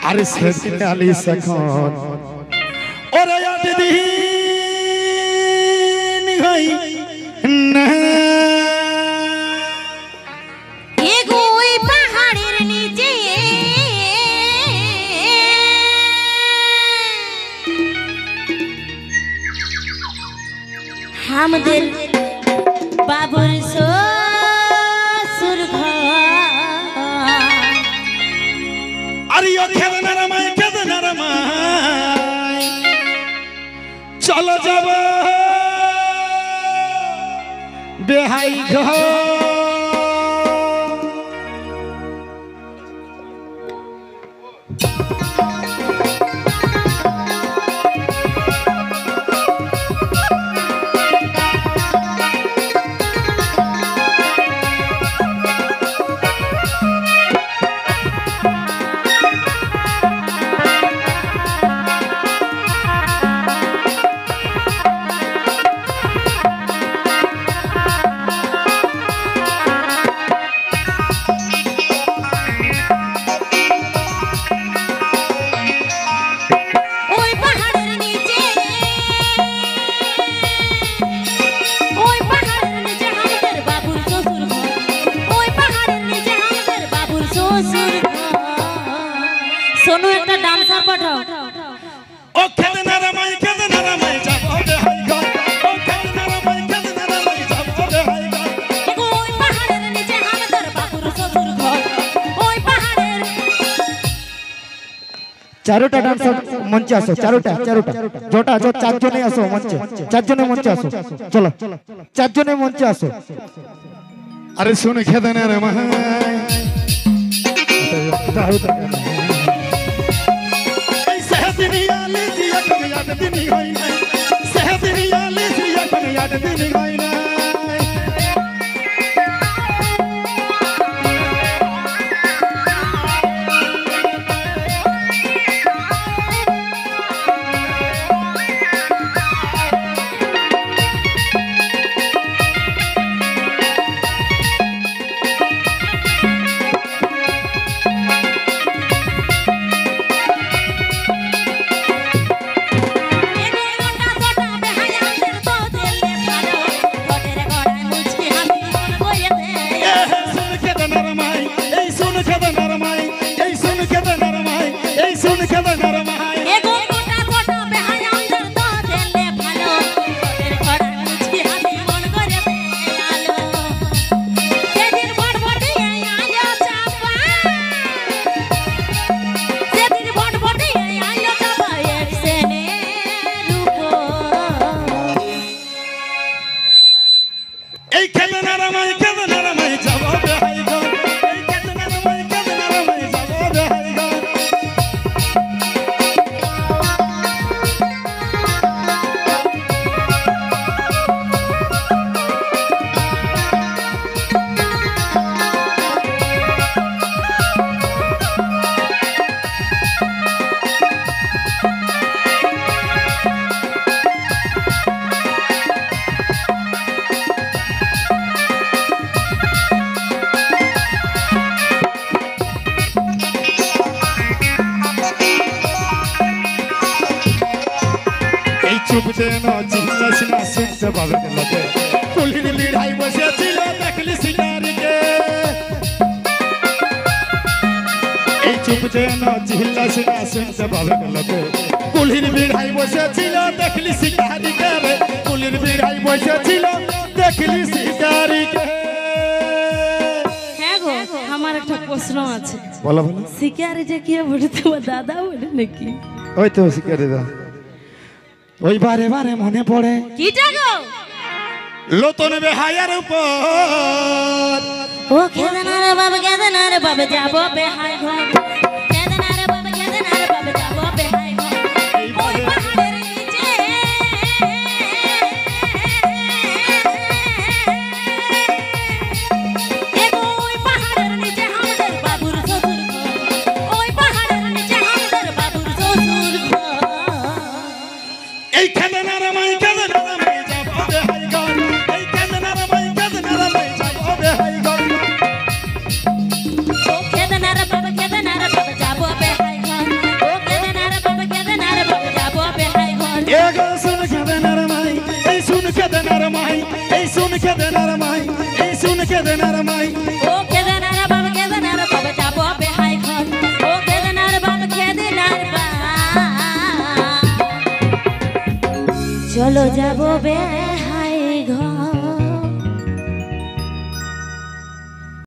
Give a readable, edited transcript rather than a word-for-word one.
আরে সেদিন আলি সখন ওরে দিন হই না এগোই পাহাড়ের নিচে আমাদের বাবুর শ্বশুর ঘর আরে ও কেদনা রামায় চলো যাব বেহাই ঘর सोनू एक डांसर पठाओ ओ केदना रामाय जाबो बेहाई घर ओ केदना रामाय जाबो बेहाई घर ओई पहाड़ेर नीचे আমাদের বাবুর শ্বশুর ঘর ওই পাহাড়ের চারোটা ডান্সার মঞ্চে আসো চারোটা জোটা জো চারজনে আসো মঞ্চে চারজনে মঞ্চে আসো চলো চারজনে মঞ্চে আসো अरे सुन केदना रामाय सहदिनी आले जिया कम याद दिनी होई ना सहदिनी आले जिया कम याद दिनी होई ना चुपते न चिल्लासिना सुनते बाबे लगे कुलीन लड़ाई बसे चिल्ला देखली शिकारी के ए चुपते न चिल्लासिना सुनते बाबे लगे कुलीन लड़ाई बसे चिल्ला देखली शिकारी के रे कुलीन लड़ाई बसे चिल्ला देखली शिकारी के হ্যাঁ গো আমার একটা প্রশ্ন আছে বলো বলো শিকারি যে কি বলে তোমার দাদা বলে নাকি ওই তো শিকারি দা ওই বারে বারে মনে পড়ে কিটা গো লোতন বেহায়ার উপর ও কেদনা রে বাবা যাবো বেহাই ঘর কেদনা রে বাবা যাবো বেহাই ঘর ওই পাহাড়ের নিচে এগো ওই পাহাড়ের নিচে আমাদের বাবুর শ্বশুর ঘর ওই পাহাড়ের নিচে আমাদের বাবুর শ্বশুর ঘর এই কেদনা রামায় যাবো বেহাই ঘর এই কেদনা রামায় যাবো বেহাই কেদনার মাই ও কেদনার বাবা যাবো বেহাই ঘর ও কেদনার বাবা চলো যাবো বে